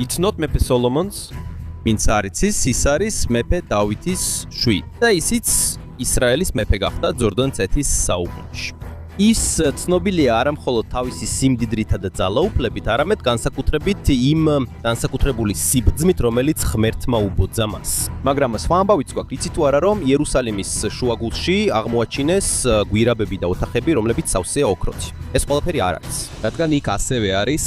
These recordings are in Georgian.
It's not მეფე სოლომონს, ვინც არ იცის, ის არის მეფე დავითის შვილი. და ისიც ისრაელის მეფე გახდა ძორდან წეთის საუკუნეში. ის ცნობილია არა მხოლოდ თავისი სიმდიდრითა და ძალაუფლებით, არამედ განსაკუთრებით იმ განსაკუთრებული სიბრძნით, რომელიც ღმერთმა უბოძა მას. მაგრამ სხვა ამბავიც გვაქვს, იცით თუ არა, რომ იერუსალიმის შუაგულში აღმოაჩინეს გვირაბები და ოთახები, რომლებიც სავსეა ოქროთი. ეს ყველაფერი არ არის, რადგან იქ ასევე არის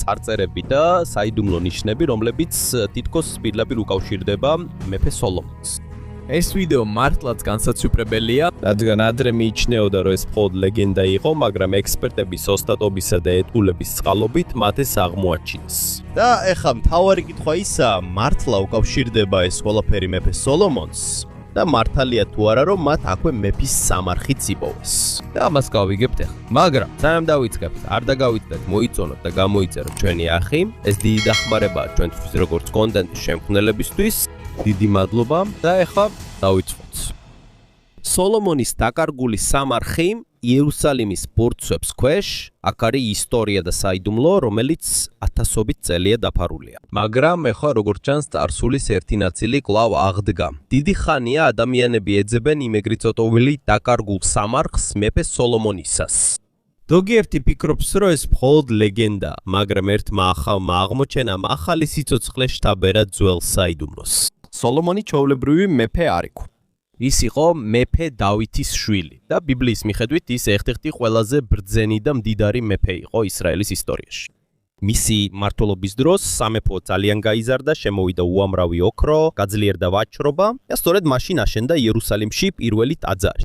წარწერები და საიდუმლო ნიშნები, რომლებიც თითქოს პირდაპირ უკავშირდება მეფე სოლომონს. ეს ვიდეო მართლაც განსაცვიფრებელია, რადგან ადრე მიიჩნეოდა, რომ ეს მხოლოდ ლეგენდა იყო, მაგრამ ექსპერტების ოსტატობისა და ეტყულების წყალობით მათ ეს აღმოაჩინეს. და ეხლა მთავარი კითხვა ისაა, მართლა უკავშირდება ეს ყველაფერი მეფე სოლომონს და მართალია თუ არა, რომ მათ აქვე მეფის სამარხიც იპოვეს. და ამას გავიგებთ ეხლა. მაგრამ სანამ დავიწყებთ, არ დაგავიწყდეთ, მოიწონოთ და გამოიწეროთ ჩვენი არხი. ეს დიდი დახმარებაა ჩვენთვის როგორც კონტენტის შემქმნელებისთვის. დიდი მადლობა და ეხლა დავიწყოთ. სოლომონის დაკარგული სამარხი იერუსალიმის ბორცვებს ქვეშ, აქ არის ისტორია და საიდუმლო, რომელიც ათასობით წელია დაფარულია. მაგრამ ეხლა როგორც ჩანს, წარსულის ერთი ნაწილი კვლავ აღდგა. დიდი ხანია ადამიანები ეძებენ იმ ეგრით წოდებული დაკარგულ სამარხს მეფე სოლომონისას. ზოგიერთი ფიქრობს, რომ ეს მხოლოდ ლეგენდაა, მაგრამ ერთმა ახალმა აღმოჩენამ ახალი სიცოცხლე შთაბერა ძველ საიდუმლოს. სოლომონი ჩვეულებრივი მეფე არ იყო. ის იყო მეფე დავითის შვილი და ბიბლიის მიხედვით ის ერთ-ერთი ყველაზე ბრძენი და მდიდარი მეფე იყო ისრაელის ისტორიაში. მისი მმართველობის დროს სამეფო ძალიან გაიზარდა, შემოვიდა უამრავი ოქრო, გაძლიერდა ვაჭრობა და სწორედ მაშინ აშენდა იერუსალიმში პირველი ტაძარი.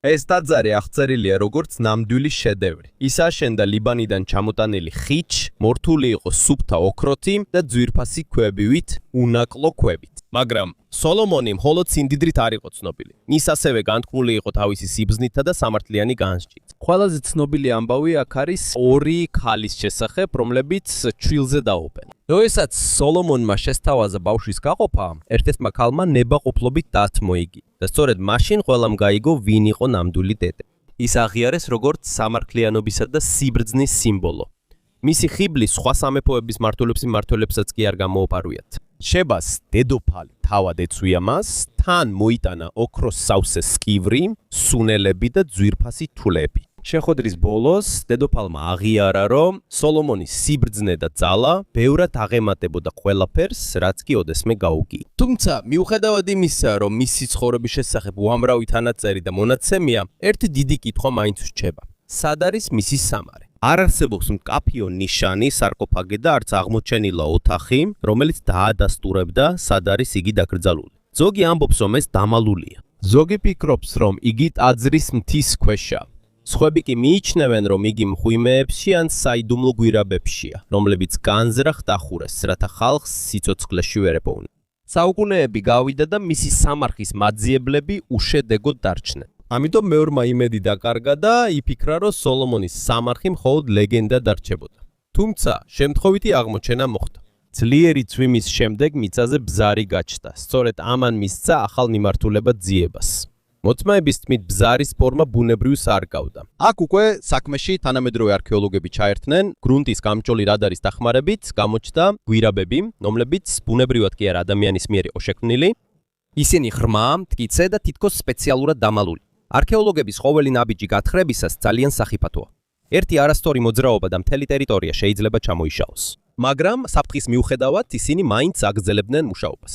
ეს ტაძარი აღწერილია როგორც ნამდვილი შედევრი. ის აშენდა ლიბანიდან ჩამოტანილი ხიჩ, მორთული იყო სუფთა ოქროთი და ძვირფასი ქვებივით, უნაკლო ქვებით. მაგრამ სოლომონი მხოლოდ სიმდიდრით არ იყო ცნობილი. ის ასევე განთქმული იყო თავისი სიბრძნითა და სამართლიანი განსჭით. ყველაზე ცნობილი ამბავი აქ არის ორი ქალის შესახებ, რომლებიც ჩვილზე დაობენ. როდესაც სოლომონმა შესთავაზა ბავშვის გაყოფა, ერთ-ერთმა ქალმა ნებაყოფლობით დათმოიგი და სწორედ მაშინ ყველამ გაიგო, ვინ იყო ნამდვილი დედა. ის აღიარეს როგორც სამართლიანობისა და სიბრძნის სიმბოლო. მისი ხიბლი სხვა სამეფოების მმართველებსაც კი არ გამოუპარვიათ. შებას დედოფალი თავად ეცვია მას, თან მოიტანა ოქროს სავსე სკივრი, სუნელები და ძვირფასი თულები. შეხვედრის ბოლოს დედოფალმა აღიარა, რომ სოლომონის სიბრძნე და ძალა ბევრად აღემატებოდა ყველაფერს, რაც კი ოდესმე გაუგი. თუმცა, მიუხედავად იმისა, რომ მისი ცხოვრების შესახებ უამრავი თანაწერი და მონაცემია, ერთი დიდი კითხვა მაინც რჩება. სად არის მისი სამარი? არ არსებობს მკაფიო ნიშანი, სარკოფაგი და არც აღმოჩენილა ოთახი, რომელიც დაადასტურებდა, სად არის იგი დაკრძალული. ზოგი ამბობს, რომ ეს დამალულია. ზოგი ფიქრობს, რომ იგი ტაძრის მთის ქვეშა. სხვები კი მიიჩნევენ, რომ იგი მღვიმეებში ან საიდუმლო გვირაბებშია, რომლებიც განზრახთ ახურეს, რათა ხალხს სიცოცხლეში ვერ ეპოვნენ. საუკუნეები გავიდა და მისი სამარხის მაძიებლები უშედეგოდ დარჩნენ. ამიტომ მეორმა იმედი დაკარგა და იფიქრა, რომ სოლომონის სამარხი მხოლოდ ლეგენდა დარჩებოდა. თუმცა, შემთხვევითი აღმოჩენა მოხდა. ძლიერი წვიმის შემდეგ მიწაზე ბზარი გაჩნდა. სწორედ ამან მისცა ახალ მიმართულება ძიებას. მოწმეების თქმით, ბზარის ფორმა ბუნებრივს არ გავდა. აქ უკვე საქმეში თანამედროვე არქეოლოგები ჩაერთნენ, გრუნტის გამჭოლი რადარის დახმარებით გამოჩნდა გვირაბები, რომლებიც ბუნებრივად კი არა ადამიანის მიერ იყო შექმნილი. ისინი ღრმა, მტკიცე და თითქოს სპეციალურად დამალული. არქეოლოგების ყოველი ნაბიჯი გათხრებისას ძალიან სახიფათოა. ერთი არასწორი მოძრაობა და მთელი ტერიტორია შეიძლება ჩამოიშალოს. მაგრამ საფრთხის მიუხედავად ისინი მაინც აგრძელებდნენ მუშაობას.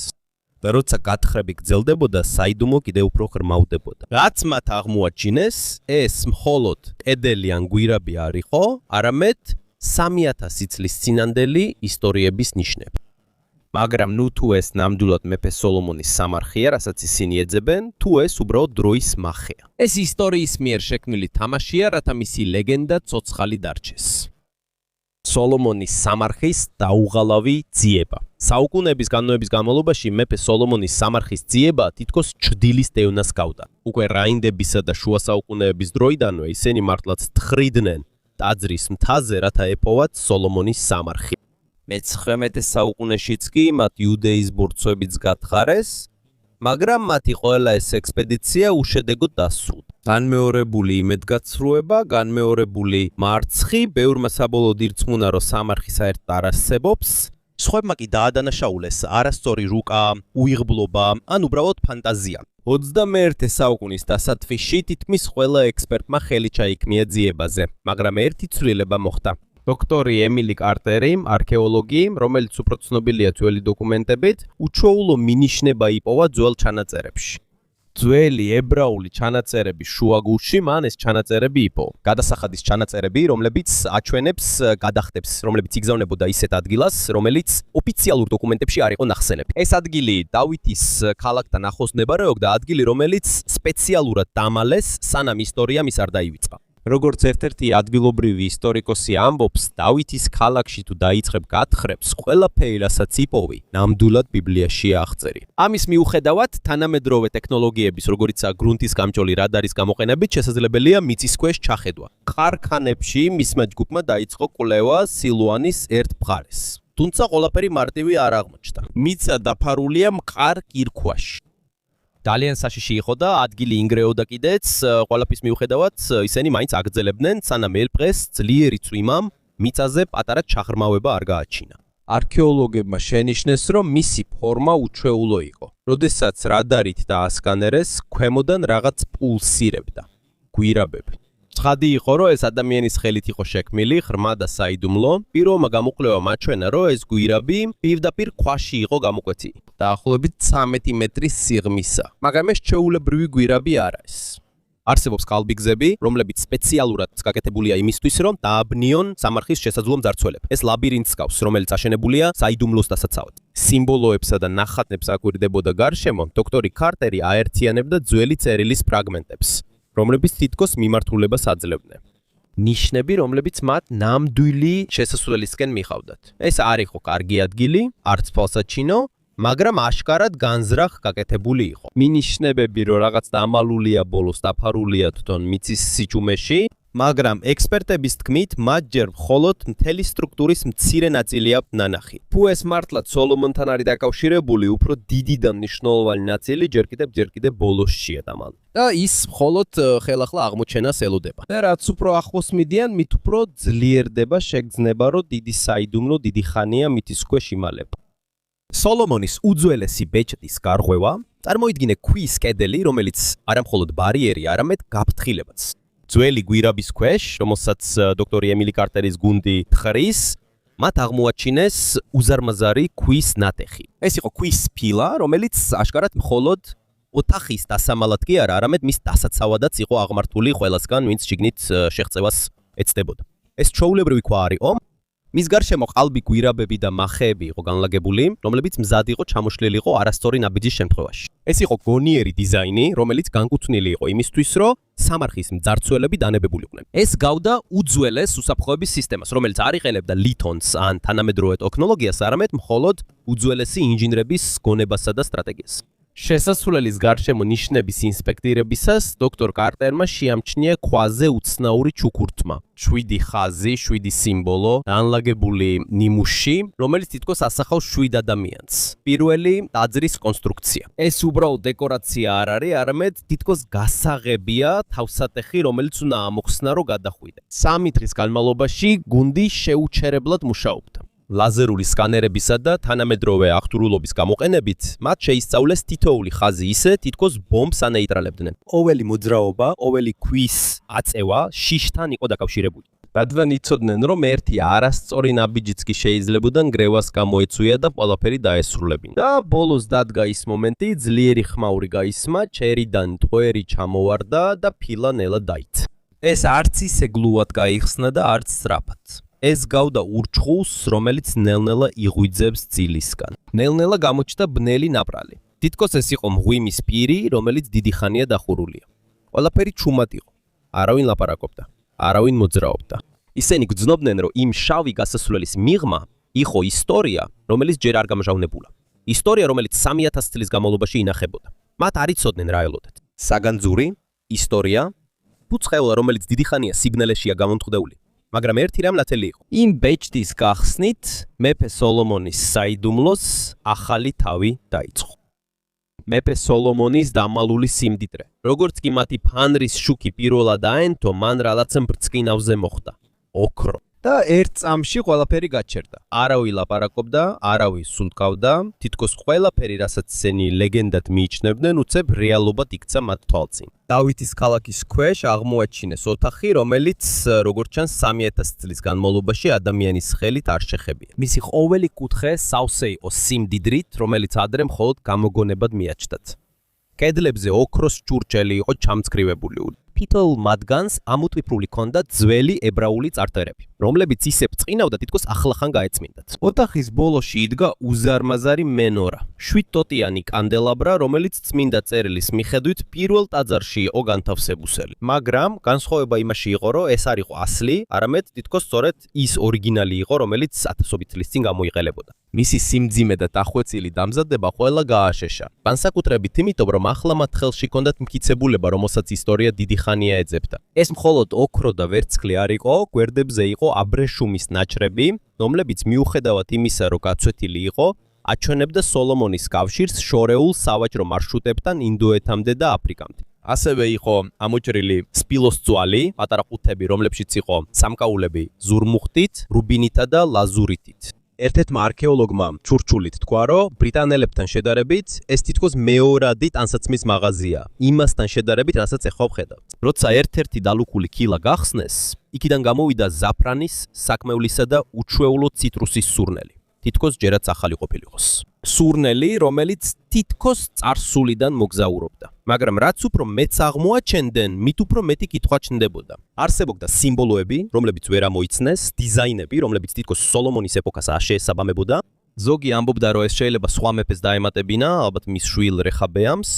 და როცა გათხრები გრძელდებოდა, საიდუმლო კიდევ უფრო ღრმავდებოდა. რაც მათ აღმოაჩინეს, ეს მხოლოდ კედელი ან გვირაბი არ იყო, არამედ 3000 წლის წინანდელი ისტორიების ნიშნები. მაგრამ ნუ თუ ეს ნამდვილად მეფე სოლომონის სამარხია, რასაც ისინი ეძებენ, თუ ეს უბრალოდ დროის მახეა. ეს ისტორიის მიერ შექმნილი თამაშია, რათა მისი ლეგენდა ცოცხალი დარჩეს. სოლომონის სამარხის დაუღალავი ძიება. საუკუნეების განმავლობის განმავლობაში მეფე სოლომონის სამარხის ძიება თითქოს ჩრდილის დევნას გავდა. უკვე რაინდებისა და შუა საუკუნეების დროიდანვე ისინი მართლაც თხრიდნენ ტაძრის მთაზე, რათა ეპოვათ სოლომონის სამარხი. მე-19 საუკუნეშიც კი მათ იუდეის ბორცვებიც გათხარეს, მაგრამ მათი ყველა ეს ექსპედიცია უშედეგოდ დასრულდა. განმეორებული იმედგაცრუება, განმეორებული მარცხი, ბევრმა საბოლოოდ ირწმუნა, რომ სამარხი საერთოდ არ არსებობს. სხვებმა კი დაადანაშაულეს არასწორი რუკა, უიღბლობა, ან უბრალოდ ფანტაზია. 21 საუკუნის დასაწყისში თითქმის ყველა ექსპერტმა ხელი ჩაიქმნია ძიებაზე, მაგრამ ერთი ცვლილება მოხდა. დოქტორი ემილი კარტერი, არქეოლოგი, რომელიც უფრო ცნობილია ძველი დოკუმენტებით, უჩვეულო მინიშნება იპოვა ძველ ჩანაწერებში. ძველი ებრაული ჩანაწერების შუაგულში მან ეს ჩანაწერები იპოვა. გადასახადის ჩანაწერები, რომლებიც აჩვენებს გადახდებს, რომლებიც იგზავნებოდა ისეთ ადგილას, რომელიც ოფიციალურ დოკუმენტებში არ იყო ნახსენები. ეს ადგილი დავითის ქალაქთან ახლოს მდებარეობდა, ადგილი, რომელიც სპეციალურად დამალეს, სანამ ისტორია მის არ დაივიწყა. როგორც ერთ-ერთი ადგილობრივი ისტორიკოსი ამბობს, დავითის ქალაქში თუ დაიწყებ გათხრებს, ყველაფერი, რასაც იპოვი, ნამდვილად ბიბლიაშია აღწერილი. ამის მიუხედავად, თანამედროვე ტექნოლოგიების, როგორიცაა გრუნტის გამჭოლი რადარის გამოყენებით, შესაძლებელია მიწის ქვეშ ჩახედვა. ყარქანებში მისმა ჯგუფმა დაიწყო კვლევა სილუანის ერთ მხარეს. თუმცა ყველაფერი მარტივი არ აღმოჩნდა. მიწა დაფარულია მყარ კირქვაში. ძალიან საშიში იყო და ადგილი ინგრეოდა კიდეც, ყველაფრის მიუხედავად, ისინი მაინც აგრძელებდნენ, სანამ ელფყეს ძლიერი წვიმამ მიწაზე პატარა ჩაღრმავება არ გააჩინა. არქეოლოგებმა შენიშნეს, რომ მისი ფორმა უჩვეულო იყო. როდესაც რადარით დაასკანერეს, ქვემოდან რაღაც პულსირებდა. გვირაბები. ცხადი იყო, რომ ეს ადამიანის ხელით იყო შექმნილი, ღრმა და საიდუმლო. პირველმა გამოკვლევამ აჩვენა, რომ ეს გვირაბი პირდაპირ ქვაში იყო გამოკვეთილი. დაახლოებით 13 მეტრის სიღრმისა. მაგრამ ეს ჩვეულებრივი გვირაბი არა ეს. არსებობს კალბიგზები, რომლებიც სპეციალურად გაკეთებულია იმისთვის, რომ დააბნიონ სამარხის შესაძლო მძარცველებ. ეს ლაბირინთს გავს, რომელიც აშენებულია საიდუმლოს დასაცავად. სიმბოლოებსა და ნახატებს აკვირდებოდა გარშემო, დოქტორი კარტერი აერთიანებდა ძველი წერილის ფრაგმენტებს, რომლებიც თითქოს მიმართულებას აძლევდნენ. ნიშნები, რომლებიც მათ ნამდვილი შესასვლელისკენ მიხავდათ. ეს არ იყო კარგი ადგილი, არც თვალსაჩინო, მაგრამ აშკარად განზრახ გაკეთებული იყო. მინიშნებები, რომ რაღაც დამალულია ბოლოს დაფარულია თვითონ მიწის სიჩუმეში, მაგრამ ექსპერტების თქმით, მათ ჯერ მხოლოდ მთელი სტრუქტურის მცირე ნაწილი აქვს ნანახი. თუ ეს მართლაც სოლომონთან არის დაკავშირებული, უფრო დიდი და მნიშვნელოვანი ნაწილი ჯერ კიდევ ბოლოსშია დამალული. და ის მხოლოდ ხელახლა აღმოჩენას ელოდება. და რაც უფრო ახლოს მიდიან, მით უფრო ძლიერდება შეგრძნება, რომ დიდი საიდუმლო დიდი ხანია მიწის ქვეშ იმალება. სოლომონის უძველესი ბეჭდის გარღვევა წარმოიდგინე ქვის კედელი, რომელიც არამხოლოდ ბარიერი, არამედ გაფრთხილებაც. ძველი გვირაბის ქვეშ, რომელსაც დოქტორი ემილი კარტერის გუნდი თხრის, მათ აღმოაჩინეს უზარმაზარი ქვის ნატეხი. ეს იყო ქვის ფილა, რომელიც აშკარად მხოლოდ ოთახის დასამალად კი არა, არამედ მის დასაცავადაც იყო აღმართული ყველასგან, ვინც შიგნით შეღწევას ეცდებოდა. ეს ჩვეულებრივი ქვა არ იყო. მის გარშემო ყალბი გვირაბები და მახეები იყო განლაგებული, რომლებიც მზად იყო ჩამოშლილიყო არასწორი ნაბიჯის შემთხვევაში. ეს იყო გონიერი დიზაინი, რომელიც განკუთვნილი იყო იმისთვის, რომ სამარხის მძარცველები დანებებულიყვნენ. ეს გავდა უძველეს უსაფრთხოების სისტემას, რომელიც არ იყენებდა ლითონს ან თანამედროვე ტექნოლოგიას, არამედ მხოლოდ უძველესი ინჟინრების გონებასა და სტრატეგიას. შესასვლელის გარშემო ნიშნების ინსპექტირებისას დოქტორ კარტერმა შეამჩნია ქვაზე უცნაური ჩუქურთმა. 7 ხაზი, 7 სიმბოლო, განლაგებული ნიმუში, რომელიც თითქოს ასახავს 7 ადამიანს. პირველი ტაძრის კონსტრუქცია. ეს უბრალოდ დეკორაცია არ არის, არამედ თითქოს გასაღებია თავსატეხი, რომელიც უნდა ამოხსნა, რომ გადახვიდე. 3 დღის განმავლობაში გუნდი შეუჩერებლად მუშაობდა. ლაზერული სკანერებისა და თანამედროვე აღჭურვილობის გამოყენებით მათ შეისწავლეს თითოეული ხაზი ისე, თითქოს ბომბს ანეიტრალებდნენ. ყოველი მოძრაობა, ყოველი ქვის აწევა შიშთან იყო დაკავშირებული. რადგან იცოდნენ, რომ ერთი არასწორი ნაბიჯიც კი შეიძლებოდა ნგრევას გამოეწვია და ყველაფერი დაესრულებინა. და ბოლოს დადგა ის მომენტი, ძლიერი ხმაური გაისმა, ჩერიდან ტყვერი ჩამოვარდა და ფილა ნელა დაიცა. ეს არც ისე გლუვად გაიხსნა და არც სწრაფად. ეს გავდა ურჩხულს, რომელიც ნელ-ნელა იღვიძებს ძილისგან. ნელ-ნელა გამოჩნდა ბნელი ნაპრალი. თითქოს ეს იყო მღვიმის პირი, რომელიც დიდი ხანია დახურულია. ყველაფერი ჩუმად იყო. არავინ ლაპარაკობდა, არავინ მოძრაობდა. ისინი გრძნობდნენ, რომ იმ შავი გასასვლელის მიღმა იყო ისტორია, რომელიც ჯერ არ გამჟავნებულა. ისტორია, რომელიც 3000 წლის განმავლობაში ინახებოდა. მათ არ იცოდნენ რა ელოდათ. საგანძური, ისტორია, ფუცხეულა, რომელიც დიდი ხანია სიგნალეშია გამომტყდეული. მაგრამ ერთი რამ ნათელი იყო. იმ ბეჭდის გახსნით მეფე სოლომონის საიდუმლოს ახალი თავი დაიწყო. მეფე სოლომონის დამალული სიმდიდრე. როგორც კი მათი ფანრის შუქი პირველად აენთო, მან რაღაცა ბრწყინავზე მოხდა. ოქრო. და ერთ წამში ყველაფერი გაჩერდა. არავინ ლაპარაკობდა, არავინ სუნთქავდა, თითქოს ყველაფერი, რასაც ისინი ლეგენდად მიიჩნევდნენ, უცებ რეალობად იქცა მათ თვალწინ. დავითის ქალაქის ქვეშ აღმოაჩინეს ოთახი, რომელიც როგორც ჩანს 3000 წლის განმავლობაში ადამიანის ხელით არ შეხებია. მისი ყოველი კუთხე სავსე იყო სიმდიდრით, რომელიც ადრე მხოლოდ გამოგონებად მიაჩნდათ. კედლებზე ოქროს ჭურჭელი იყო ჩამწკრივებული. თითოეულ მათგანს ამოტვიფრული ჰქონდა ძველი ებრაული წარწერები, რომლებიც ისე ბრწყინავდა, თითქოს ახლახან გაეწმინდათ. ოთახის ბოლოში იდგა უზარმაზარი მენორა, 7 ტოტიანი კანდელაბრა, რომელიც წმინდა წერილის მიხედვით პირველ ტაძარში იყო განთავსებუსელი. მაგრამ განსხვავება იმაში იყო, რომ ეს არ იყო ასლი, არამედ თითქოს სწორედ ის ორიგინალი იყო, რომელიც 1000 წლის წინ გამოიყელებოდა. მისი სიმძიმე და დახვეწილი დამზადება ყველა გააშეშა. განსაკუთრებით იმიტომ, რომ ახლა მათ ხელში ჰქონდათ მტკიცებულება, რომელსაც ისტორია დიდი ხანია ეძებდა. ეს მხოლოდ ოქრო და ვერცხლი არ იყო, გვერდებზე იყო აბრეშუმის ნაჭრები, რომლებიც მიუხედავად იმისა, რომ გაცვეთილი იყო, აჩვენებდა სოლომონის კავშირს შორეულ სავაჭრო მარშრუტებთან ინდოეთამდე და აფრიკამდე. ასევე იყო ამოჭრილი სპილოს ძვალი, პატარა ყუთები, რომლებშიც იყო სამკაულები ზურმუხტით, რუბინითა და ლაზურიტით. ერთ-ერთმა არქეოლოგმა ჩურჩულით თქვა, რომ ბრიტანელებთან შედარებით ეს თითქოს მეორადი ტანსაცმლის მაღაზია, იმასთან შედარებით, რასაც ახლა ვხედავთ. როცა ერთ-ერთი დალუქული კილა გახსნეს, იქიდან გამოვიდა ზაფრანის, საქმევლისა და უჩვეულო ციტრუსის სურნელი. თითქოს ჯერაც ახალი ყოფილიყოს. სურნელი, რომელიც თითქოს წარსულიდან მოგზაურობდა. მაგრამ რაც უფრო მეც აღმოაჩენდნენ, მით უფრო მეტი კითხვა ჩნდებოდა. არსებობდა სიმბოლოები, რომლებიც ვერ ამოიცნეს, დიზაინები, რომლებიც თითქოს სოლომონის ეპოქას არ შეესაბამებოდა. ზოგი ამბობდა, რომ ეს შეიძლება სხვა მეფეს დაემატებინა, ალბათ მის შვილ რეჰაბეამს,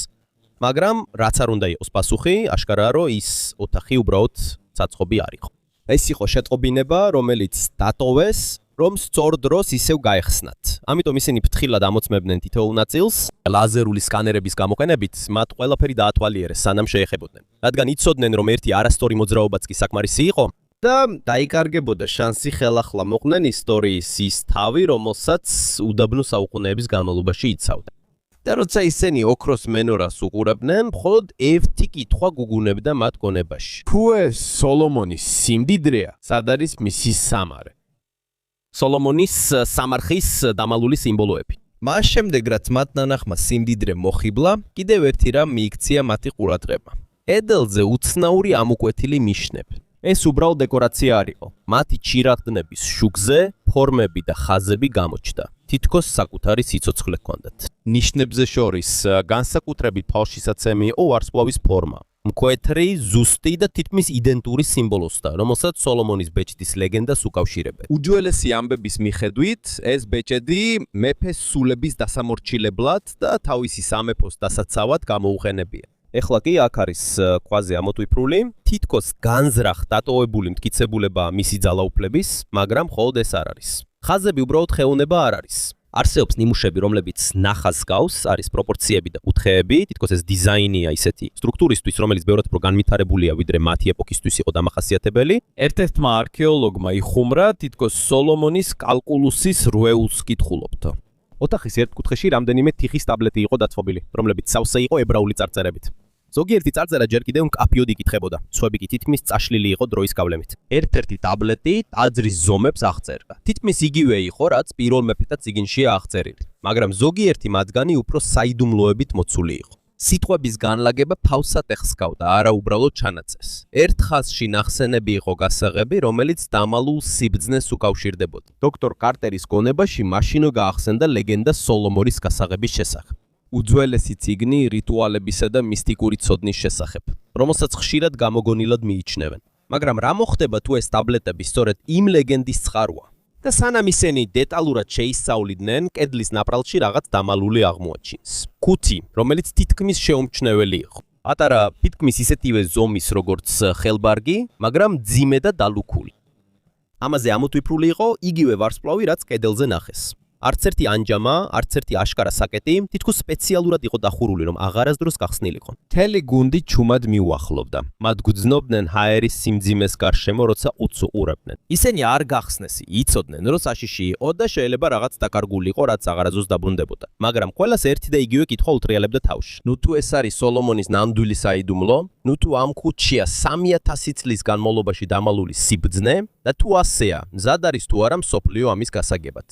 მაგრამ რაც არ უნდა იყოს პასუხი, აშკარაა, რომ ის ოთახი უბრალოდ საწყობი არ იყო. ეს იყო შეტყობინება, რომელიც დატოვეს, რომ სწორ დროს ისევ გაეხსნათ. ამიტომ ისინი ფრთხილად ამოწმებდნენ თითოეულ ნაწილს, ლაზერული სკანერების გამოყენებით მათ ყველაფერი დაათვალიერეს, სანამ შეეხებოდნენ. რადგან იცოდნენ, რომ ერთი არასწორი მოძრაობაც კი საკმარისი იყო და დაიკარგებოდა შანსი ხელახლა მოყვნენ ისტორიის ის თავი, რომელსაც უდაბნო საუკუნეების განმავლობაში იცავდა. და როცა ისინი ოქროს მენორას უყურებდნენ, მხოლოდ ერთი კითხვა გუგუნებდა მათ გონებაში. თუ ეს სოლომონის სიმდიდრეა, სად არის მისი სამარე? სოლომონის სამარხის დამალული სიმბოლოები. მას შემდეგ, რაც მათ ნანახმა სიმდიდრე მოხიბლა, კიდევ ერთი რამ მიიქცია მათი ყურადღება. ედელზე უცნაური ამოკვეთილი ნიშნები. ეს უბრალოდ დეკორაცია არ იყო. მათი ჩირაღდნების შუქზე ფორმები და ხაზები გამოჩნდა. თითქოს საკუთარი სიცოცხლე ჰქონდათ. ნიშნებზე შორის განსაკუთრებით ფალშისაცემი იყო ვარსკვლავის ფორმა. მკვეთრი, ზუსტი და თითქმის იდენტური სიმბოლოსდა, რომელსაც სოლომონის ბეჭდის ლეგენდას უკავშირებენ. უძველესი ამბების მიხედვით, ეს ბეჭედი მეფეს სულების დასამორჩილებლად და თავისი სამეფოს დასაცავად გამოუყენებია. ეხლა კი აქ არის ქვაზე ამოტვიფრული, თითქოს განზრახ დატოვებული მტკიცებულება მისი ძალაუფლების, მაგრამ მხოლოდ ეს არ არის. ხაზები უბრალოდ ხელოვნება არ არის. არსებობს ნიმუშები, რომლებიც ნახაზს გავს, არის პროპორციები და კუთხეები, თითქოს ეს დიზაინია ისეთი სტრუქტურისთვის, რომელიც ბევრად უფრო განვითარებულია, ვიდრე მათი ეპოქისთვის იყო დამახასიათებელი. ერთ-ერთმა არქეოლოგმა იხუმრა, თითქოს სოლომონის კალკულუსის რვეულს კითხულობდა. ოთახის ერთ კუთხეში რამდენიმე თიხის ტაბლეტი იყო დათმობილი, რომლებიც სავსე იყო ებრაული წარწერებით. ზოგიერთი წარწერა ჯერ კიდევ მკაფიოდ იკითხებოდა, სხვები კი თითქმის წაშლილი იყო დროის გავლენით. ერთ-ერთი ტაბლეტი ტაძრის ზომებს აღწერდა. თითქმის იგივე იყო, რაც პირველ მეფეთა წიგნშია აღწერილი, მაგრამ ზოგიერთი მათგანი უფრო საიდუმლოებით მოცული იყო. სიტყვების განლაგება ფავსად ეხსგავდა, არა უბრალოდ ჩანაწეს. ერთ ხაზში ნახსენები იყო გასაღები, რომელიც დამალულ სიბრძნეს უკავშირდებოდა. დოქტორ კარტერის გონებაში მაშინ გაახსენდა ლეგენდა სოლომონის გასაღების შესახებ. უძველესი წიგნი რიტუალებისა და მისტიკური ცოდნის შესახებ, რომელსაც ხშირად გამოგონილად მიიჩნევენ. მაგრამ რა მოხდება თუ ეს ტაბლეტები სწორედ იმ ლეგენდის წყაროა? და სანამ ისინი დეტალურად შეისწავლიდნენ, კედლის ნაპრალში რაღაც დამალული აღმოაჩინეს. ქუთი, რომელიც თითქმის შეუმჩნეველი იყო. პატარა, თითქმის ისეთივე ზომის, როგორც ხელბარგი, მაგრამ მძიმე და დალუქული. ამაზე ამოტვიფრული იყო იგივე ვარსკვლავი, რაც კედელზე ნახეს. არც ერთი ანჯამა, არც ერთი აშკარა საკეტი თითქოს სპეციალურად იყო დახურული, რომ აღარასდროს გახსნილიყო. მთელი გუნდი ჩუმად მიუახლოვდა. მათ გძნობდნენ ჰაერის სიმძიმეს გარშემო, როცა უწუყურებდნენ. ისინი არ გახსნეს, იცოდნენ, რომ საშიში იყო და შეიძლება რაღაც დაკარგულიყო, რაც აღარასდროს დაბრუნდებოდა. მაგრამ ყველას ერთი და იგივე კითხვა უთრიალებდა თავში. ნუ თუ ეს არის სოლომონის ნამდვილი საიდუმლო, ნუ თუ ამ ქუჩია 3000 წლის განმავლობაში დამალული სიბრძნე და თუ ასეა, მზად არის თუ არა მსოფლიო ამის გასაგებად.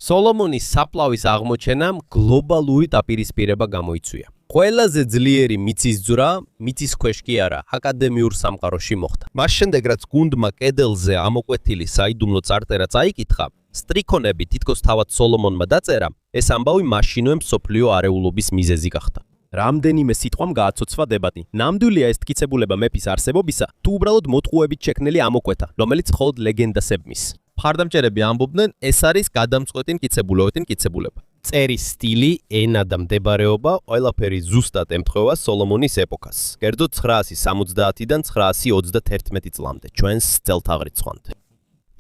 სოლომონის საფლავის აღმოჩენამ გლობალური დაპირისპირება გამოიწვია. ყველაზე ძლიერი მიწისძვრა მიწის ქვეშ კი არა, აკადემიურ სამყაროში მოხდა. მას შემდეგ რაც გუნდმა კედელზე ამოკვეთილი საიდუმლო წარწერა წაიკითხა, სტრიქონები თითქოს თავად სოლომონმა დაწერა, ეს ამბავი მაშინვე მსოფლიო არეულობის მიზეზი გახდა. რამდენიმე სიტყვამ გააცოცვა დებატი. ნამდვილია ეს თქიცებულება მეფის არსებობისა, თუ უბრალოდ მოტყუებით შექმნილი ამოკვეთა, რომელიც მხოლოდ ლეგენდას ებმის. მხარდამჭერები ამბობდნენ, ეს არის გადამწყვეტი მტკიცებულება. წერის სტილი, ენა და მდებარეობა ყველაფერი ზუსტად ემთხვევა სოლომონის ეპოქას. კერძოდ 970-დან 921 წლამდე, ჩვენს წელთაღრიცხვამდე.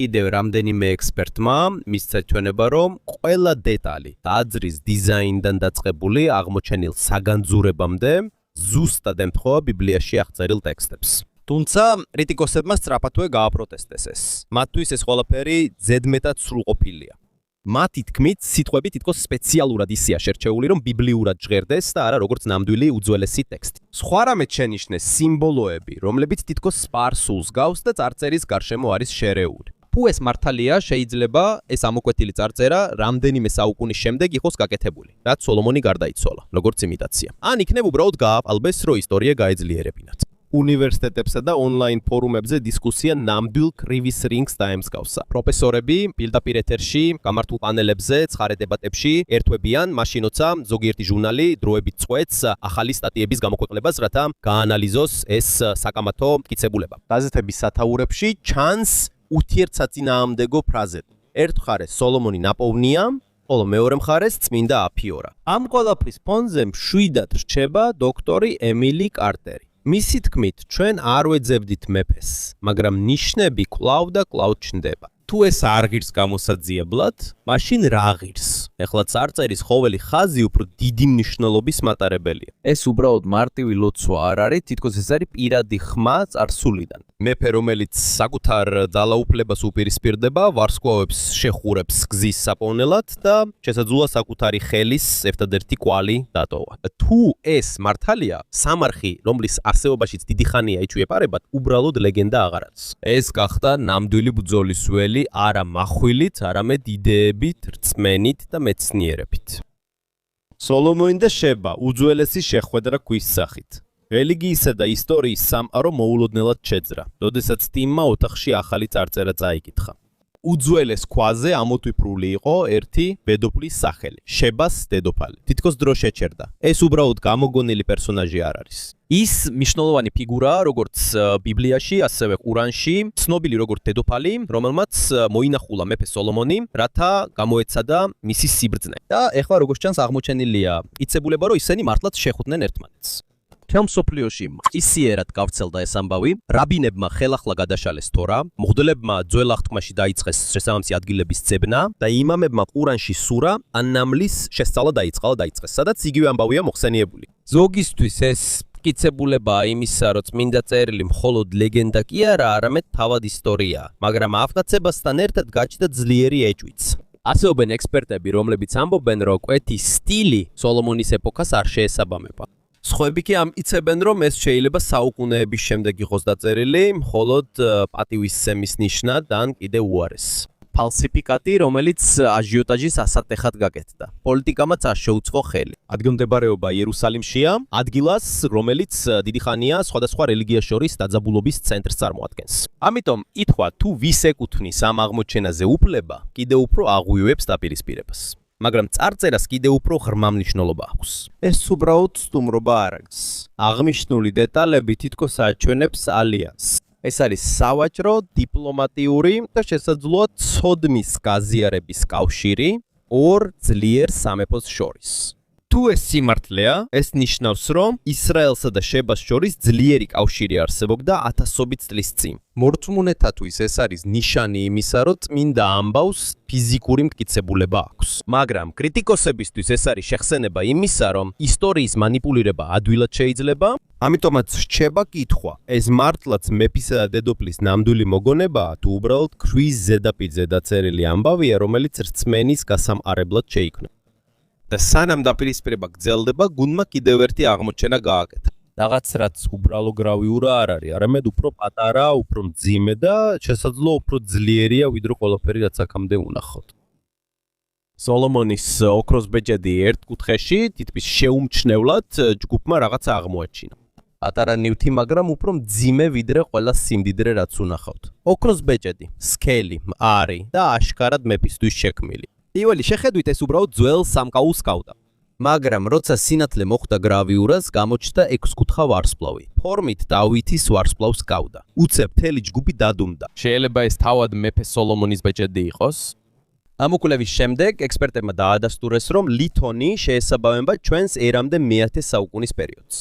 კიდევ რამდენიმე ექსპერტმა მისცა ჩვენება, რომ ყველა დეტალი ტაძრის დიზაინიდან დაწყებული აღმოჩენილ საგანძურებამდე ზუსტად ემთხვევა ბიბლიაში აღწერილ ტექსტებს. თუმცა კრიტიკოსებმა სწრაფადვე გააპროტესტეს ეს. მათთვის ეს ყველაფერი ზედმეტად სრულყოფილია. მათი თქმით, სიტყვები თითქოს სპეციალურად ისეა შერჩეული, რომ ბიბლიურად ჟღერდეს და არა როგორც ნამდვილი უძველესი ტექსტი. სხვა რამე შენიშნეს სიმბოლოები, რომლებიც თითქოს სპარსულს გავს და წარწერის გარშემო არის შერეული. თუ ეს მართალია, შეიძლება ეს ამოკვეთილი წარწერა რამდენიმე საუკუნის შემდეგ იყოს გაკეთებული, რაც სოლომონი გარდაიცვალა, როგორც იმიტაცია. ან იქნებ უბრალოდ გააყალბეს, რომ ისტორია გაეძლიერებინათ. უნივერსიტეტებსა და ონლაინ ფორუმებზე დისკუსია ნამდვილ კრივის რინგს დაემსგავსა. პროფესორები პირდაპირ ეთერში, გამართულ პანელებზე, ცხარე დებატებში ერთვებიან, მაშინ როცა ზოგიერთი ჟურნალი დროებით წყვეტს ახალი სტატიების გამოქვეყნებას, რათა გაანალიზოს ეს საკამათო მტკიცებულება. გაზეთების სათაურებში ჩანს უთიერთსაწინააღმდეგო ფრაზები. ერთ მხარეს სოლომონი ნაპოვნია, ხოლო მეორე მხარეს წმინდა აფიორა. ამ ყველაფრის ფონზე მშვიდად რჩება დოქტორი ემილი კარტერი. მისი თქმით, ჩვენ არ ვეძებდით მეფეს, მაგრამ ნიშნები კვლავ და კვლავ ჩნდება. თუ ეს არ ღირს გამოსაძიებლად, მაშინ რა ღირს? ეხლა წარწერის ხოველი ხაზი უფრო დიდი მნიშვნელობის მატარებელია. ეს უბრალოდ მარტივი ლოცვა არ არის, თითქოს ეს არის პირადი ხმა წარსულიდან. მეფე, რომელიც საკუთარ ძალაუფლებას უპირისპირდება, ვარსკვლავებს შეხურებს გზის საპოვნელად და შესაძლოა საკუთარი ხელის ერთადერთი კვალი დატოვა. თუ ეს მართალია, სამარხი, რომლის არსებობაშიც დიდი ხანია იჩვიებარებად, უბრალოდ ლეგენდა აღარ არის. ეს გახდა ნამდვილი ბრძოლის ველი, არა מחვილით, არამედ იდეებით, რწმენით და მეცნიერებით. სოლომონი და შება უძველესი შეხვედრა ქვის სახით. რელიგიისა და ისტორიის სამყარო მოულოდნელად შეძრა, როდესაც ტიმმა ოთახში ახალი წარწერა წაიკითხა. უძველეს ქვაზე ამოტვიფრული იყო ერთი დედოფლის სახელი, შებას დედოფალი. თითქოს დრო შეჩერდა. ეს უბრალოდ გამოგონილი პერსონაჟი არ არის. ის მნიშვნელოვანი ფიგურაა როგორც ბიბლიაში, ასევე ყურანში, ცნობილი როგორც დედოფალი, რომელმაც მოინახულა მეფე სოლომონი, რათა გამოეცადა მისი სიბრძნე. და ეხლა როგორც ჩანს აღმოჩენილია მტკიცებულება, რომ ისინი მართლაც შეხვდნენ ერთმანეთს. მთელ მსოფლიოში მყისიერად გავრცელდა ეს ამბავი, რაბინებმა ხელახლა გადაშალეს თორა, მღვდლებმა ძველ აღთქმაში დაიწყეს შესაბამისი ადგილების ძებნა და იმამებმა ყურანში სურა ან ნამლის შესწავლა დაიწყეს, სადაც იგივე ამბავია მოხსენიებული. ზოგისთვის ეს მტკიცებულებაა იმისა, რომ წმინდა წერილი მხოლოდ ლეგენდა კი არა, არამედ თავად ისტორია, მაგრამ აღნაცებასთან ერთად გაჩნდა ძლიერი ეჭვიც. ასეობენ ექსპერტები, რომლებიც ამბობენ, რომ კვეთის სტილი სოლომონის ეპოქას არ შეესაბამება. სხვები კი ამტკიცებენ, რომ ეს შეიძლება საუკუნეების შემდეგ იყოს დაწერილი, მხოლოდ პატივისცემის ნიშნად ან კიდევ უარეს. ფალსიფიკატი, რომელიც აჟიოტაჟის ასატეხად გაკეთდა. პოლიტიკამაც არ შეუწყო ხელი. ადგილმდებარეობა იერუსალიმშია, ადგილას, რომელიც დიდი ხანია სხვადასხვა რელიგიას შორის დაძაბულობის ცენტრს წარმოადგენს. ამიტომ ითქვა, თუ ვის ეკუთვნის ამ აღმოჩენაზე უფლება, კიდევ უფრო აღვივებს დაპირისპირებას. მაგრამ წარწერას კიდევ უფრო ღრმა მნიშვნელობა აქვს. ეს უბრალოდ სტუმრობა არ არის. აღნიშნული დეტალები თითქოს აჩვენებს ალიანსს. ეს არის სავაჭრო, დიპლომატიური და შესაძლოა ცოდნის გაზიარების კავშირი ორ ძლიერ სამეფოს შორის. თუ ეს სიმართლეა, ეს ნიშნავს, რომ ისრაელსა და შებას შორის ძლიერი კავშირი არსებობდა ათასობით წლის წინ. მორწმუნეთათვის ეს არის ნიშანი იმისა, რომ წმინდა ამბავს ფიზიკური მტკიცებულება აქვს. მაგრამ კრიტიკოსებისთვის ეს არის შეხსენება იმისა, რომ ისტორიის манипуლირება ადვილად შეიძლება. ამიტომაც რჩება კითხვა, ეს მართლაც მეფისა და დედოფლის ნამდვილი მოგონებაა, თუ უბრალოდ ქვის ზედაპირზე დაწერილი ამბავია, რომელიც რწმენის გასამყარებლად შეიქმნა. და სანამ დაპირისპირება გრძელდება, გუნდმა კიდევ ერთი აღმოჩენა გააკეთა. რაღაც რაც უბრალო გრავიურა არ არის, არამედ უფრო პატარა, უფრო მძიმე და შესაძლოა უფრო ძლიერია, ვიდრე ყველაფერი რაც აქამდე უნახავთ. სოლომონის ოქროს ბეჭედი ერთ კუთხეში თითქმის შეუმჩნევლად ჯგუფმა რაღაცა აღმოაჩინა. პატარა ნივთი, მაგრამ უფრო მძიმე ვიდრე ყველა სიმდიდრე რაც უნახავთ. ოქროს ბეჭედი, სქელი, მყარი და აშკარად მეფისთვის შექმნილი. პირველი შეხედვით ეს უბრალოდ ძველ სამკაულს ჰგავდა. მაგრამ როცა სინათლე მოხვდა გრავიურას, გამოჩნდა ექვსკუთხა ვარსფლავი. ფორმით დავითის ვარსფლავს ჰგავდა. უცებ მთელი ჯგუფი დადუმდა. შეიძლება ეს თავად მეფე სოლომონის ბეჭედი იყოს? ამ უკვლევის შემდეგ ექსპერტებმა დაადასტურეს, რომ ლითონი შეესაბამება ჩვენს ერამდე მე-10 საუკუნის პერიოდს.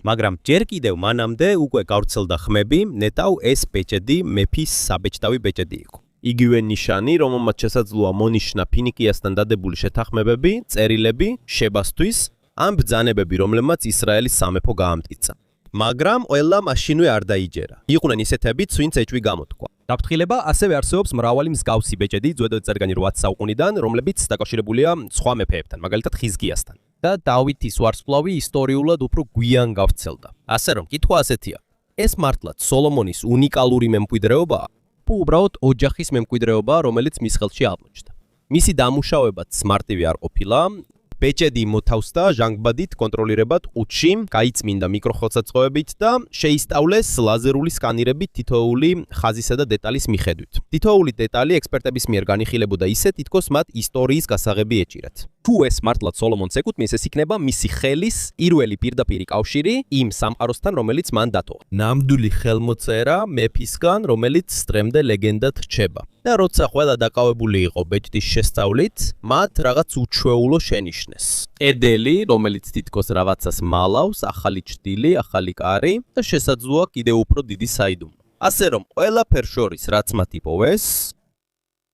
მაგრამ ჯერ კიდევ მანამდე უკვე გავრცელდა ხმები, ნეტავ ეს ბეჭედი მეფის საბეჭდავი ბეჭედი იყო. იგივე ნიშანი, რომელმაც შესაძლოა მონიშნა ფინიკიასთან დადებული შეთანხმებები, წერილები, შებასთვის, ამ ბრძანებები, რომლებმაც ისრაელის სამეფო გაამტკიცა. მაგრამ ყველა მაშინვე არ დაიჯერა. იყვნენ ისეთებიც, ვინც ეჭვი გამოთქვა. დაფრთხილება ასევე არსებობს მრავალი მსგავსი ბეჭედი ძვედწარგანი 8 საუკუნიდან, რომლებიც დაკავშირებულია სხვა მეფეებთან, მაგალითად ხიზგიასთან. და დავითის ვარსფლავი ისტორიულად უფრო გვიან გავრცელდა. ასე რომ, კითხვა ასეთია: ეს მართლაც სოლომონის უნიკალური მემკვიდრეობაა? თუ უბრალოდ ოჯახის მემკვიდრეობა, რომელიც მის ხელში აღმოჩნდა. მისი დამუშავებაც მარტივი არ ყოფილა. ბეჭედი მოთავსდა ჟანგბადით კონტროლირებად ყუთში, გაიწმინდა მიკროხელსაწყოებით და შეისწავლეს ლაზერული სკანირებით თითოეული ხაზისა და დეტალის მიხედვით. თითოეული დეტალი ექსპერტების მიერ განიხილებოდა ისე, თითქოს მათ ისტორიის გასაღები ეჭირათ. თუ ეს მართლაც სოლომონს ეკუთვნის, ეს იქნება მისი ხელის პირველი პირდაპირი კავშირი იმ სამყაროსთან, რომელიც მან დატოვა. ნამდვილი ხელმოწერა მეფისგან, რომელიც სწრემდე ლეგენდად რჩება. და როცა ყველა დაკავებული იყო ბეჭდის შესწავლით, მათ რაღაც უჩვეულო შენიშნეს. ედელი, რომელიც თითქოს რაღაცას მალავს, ახალი ჭრილი, ახალი კარი და შესაძლოა კიდევ უფრო დიდი საიდუმლო. ასე რომ, ყველაფერ შორის რაც მათ იპოვეს,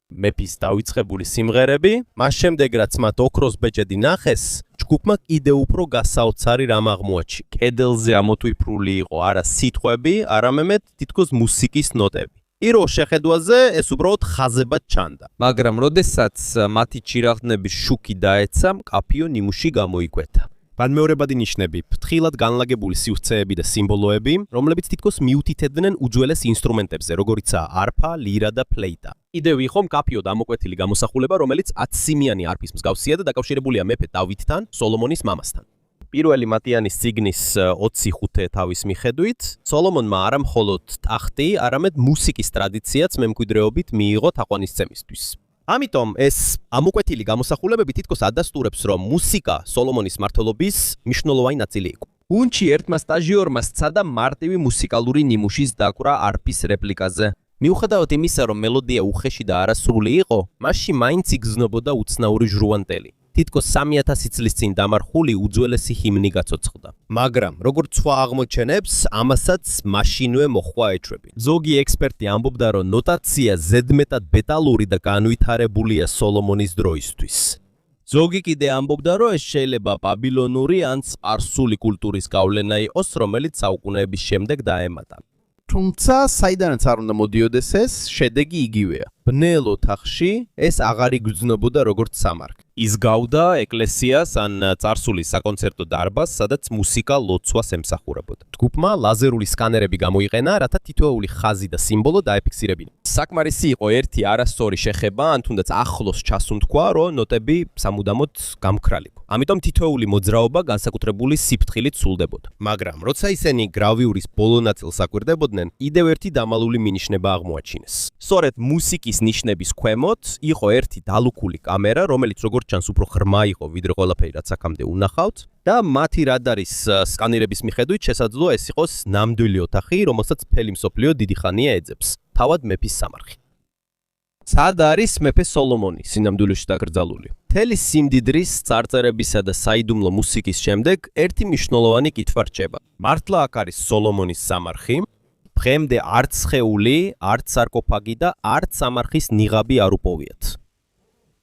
მეფის დავიწყებული სიმღერები, მას შემდეგ რაც მათ ოქროს ბეჭედი ნახეს, ჯგუფმა კიდევ უფრო გასაოცარი რამ აღმოაჩინა. კედელზე ამოთვიფრული იყო არა სიტყვები, არამედ თითქოს მუსიკის ნოტები. პირველ შეხედვაზე ეს უბრალოდ ხაზებად ჩანდა. მაგრამ როდესაც მათი ჩირაღდნების შუქი დაეცა, მკაფიო ნიმუში გამოიკვეთა. განმეორებადი ნიშნები, ფრთხილად განლაგებული სივრცეები და სიმბოლოები, რომლებიც თითქოს მიუთითებდნენ უძველეს ინსტრუმენტებზე, როგორიცაა არფა, ლირა და ფლეიტა. კიდევ იყო მკაფიო დამოკვეთილი გამოსახულება, რომელიც 10-სიმიანი არფის მსგავსია და დაკავშირებულია მეფე დავითთან, სოლომონის მამასთან. პირველი მატიანის წიგნის 25 თავის მიხედვით, სოლომონმა არა მხოლოდ ტახტი, არამედ მუსიკის ტრადიციაც მემკვიდრეობით მიიღო თაყვანისცემისთვის. ამიტომ ეს ამოკვეთილი გამოსახულებები თითქოს ადასტურებს, რომ მუსიკა სოლომონის მმართველობის მნიშვნელოვანი ნაწილი იყო. გუნდში ერთმა სტაჟიორმა სცადა მარტივი მუსიკალური ნიმუშის დაკვრა არფის რეპლიკაზე. მიუხედავად იმისა, რომ მელოდია უხეში და არასრული იყო, მასში მაინც იგრძნობოდა უცნაური ჟრუანტელი. თითქოს 3000 წლის წინ დამარხული უძველესი ჰიმნი გაცოცხლდა. მაგრამ, როგორც სხვა აღმოჩენებს, ამასაც მაშინვე მოხვა ეჭვები. ზოგი ექსპერტი ამბობდა, რომ ნოტაცია ზედმეტად ბეტალური და განვითარებულია სოლომონის დროისთვის. ზოგი კიდე ამბობდა, რომ ეს შეიძლება ბაბილონური ან სპარსული კულტურის გავლენა იყოს, რომელიც საუკუნეების შემდეგ დაემატა. თუმცა, საიდანაც არ უნდა მოდიოდეს ეს, შედეგი იგივეა. ბნელ ოთახში ეს აღარ იგრძნობოდა როგორც სამარხი. ის გავდა ეკლესიას ან წარსულის საკონცერტო დარბაზს, სადაც მუსიკა ლოცვას ემსახურებოდა. ჯგუფმა ლაზერული სკანერები გამოიყენა, რათა თითოეული ხაზი და სიმბოლო დაეფიქსირებინა. საკმარისი იყო ერთი არასწორი შეხება, ან თუნდაც ახლოს ჩასუნთქვა, რომ ნოტები სამუდამოდ გამქრალიყო. ამიტომ თითოეული მოძრაობა განსაკუთრებული სიფრთხილით სრულდებოდა. მაგრამ როცა ისინი გრავიურის ბოლო ნაწილს აკვირდებოდნენ, კიდევ ერთი დამალული მინიშნება აღმოაჩინეს. სწორედ მუსიკის ნიშნების ქვემოთ იყო ერთი დალუქული კამერა, რომელიც როგორც ჩანს უფრო ღრმა იყო ვიდრე ყველაფერი რაც აქამდე უნახავთ და მათი რადარის სკანირების მიხედვით შესაძლოა ეს იყოს ნამდვილი ოთახი, რომელსაც მთელი მსოფლიო დიდი ხანია ეძებს, თავად მეფის სამარხი. სად არის მეფე სოლომონი სინამდვილეში დაკრძალული? მთელი სიმდიდრის, წარწერებისა და საიდუმლო მუსიკის შემდეგ ერთი მნიშვნელოვანი კითხვა რჩება. მართლა აქ არის სოლომონის სამარხი? დღემდე არც სხეული, არც სარკოფაგი და არც სამარხის ნიღაბი არ უპოვიათ.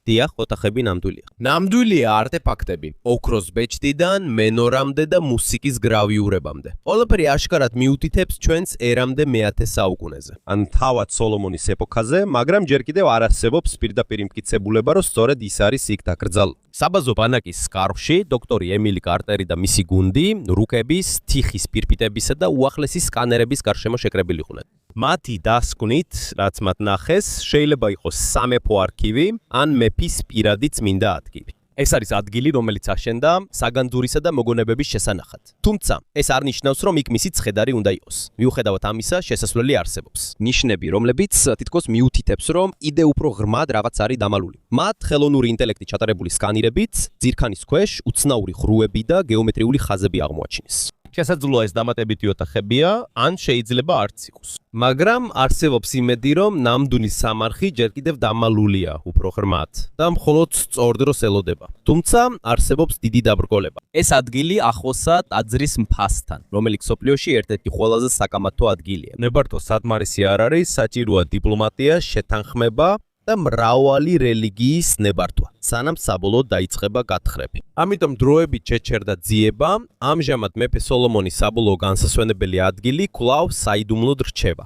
დიახ, ოთახები ნამდვილია. ნამდვილია არტეფაქტები, ოქროს ბეჭდიდან, მენორამდე და მუსიკის გრავიურებამდე. ყველაფერი აშკარად მიუთითებს ჩვენს ერამდე მე-10 საუკუნეზე. ან თავად სოლომონის ეპოქაზე, მაგრამ ჯერ კიდევ არ არსებობს პირდაპირ მტკიცებულება, რომ სწორედ ის არის იქ დაკრძალული. საბაზო ბანაკის სკარფში დოქტორი ემილი კარტერი და მისი გუნდი რუკების, თიხის პირპიტებისა და უახლესი სკანერების გარშემო შეკრებილი იყვნენ. მათი დასკვნით, რაც მათ ნახეს, შეიძლება იყოს სამეფო არქივი ან მეფის პირადი წმინდა ადგილი. ეს არის ადგილი, რომელიც აშენდა საგანძურისა და მოგონებების შესანახად. თუმცა, ეს არ ნიშნავს, რომ იქ მისი ცხედარი უნდა იყოს. მიუხედავად ამისა, შესასვლელი არსებობს. ნიშნები, რომლებიც თითქოს მიუთითებს, რომ იდე უფრო ღრმად რაღაც არის დამალული. მათ ხელოვნური ინტელექტი ჩატარებული სკანირებით, ძირქანის ქვეშ უცნაური ხრუები და გეომეტრიული ხაზები აღმოაჩინეს. შესაძლოა ეს დამატებითი ოთახებია, ან შეიძლება არც იყოს. მაგრამ არსებობს იმედი, რომ ნამდვილი სამარხი ჯერ კიდევ დამალულია უფრო ღრმად და მხოლოდ სწორ დროს ელოდება. თუმცა არსებობს დიდი დაბრკოლება. ეს ადგილი ახლოსა ტაძრის მთასთან, რომელიც სოფლიოში ერთ-ერთი ყველაზე საკამათო ადგილია. ნებართვა სადმარისი არ არის, საჭიროა დიპლომატია, შეთანხმება და მრავალი რელიგიის ნებართვა, სანამ საბოლოოდ დაიწყება გათხრები. ამიტომ დროებით შეჩერდა ძიება, ამჟამად მეფე სოლომონის საბოლოო განსასვენებელი ადგილი კვლავ საიდუმლოდ რჩება.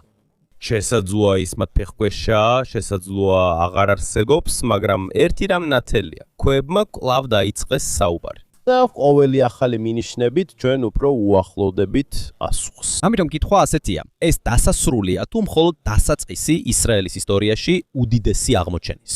შესაძლოა ის მათ ფეხქვეშაა, შესაძლოა აღარ არსებობს, მაგრამ ერთი რამ ნათელია, ქვებმა კვლავ დაიწყეს საუბარი. და ყოველი ახალი მინიშნებით ჩვენ უფრო უახლოვდებით პასუხს. ამიტომ კითხვა ასეთია, ეს დასასრულია თუ მხოლოდ დასაწყისი ისრაელის ისტორიაში უდიდესი აღმოჩენის?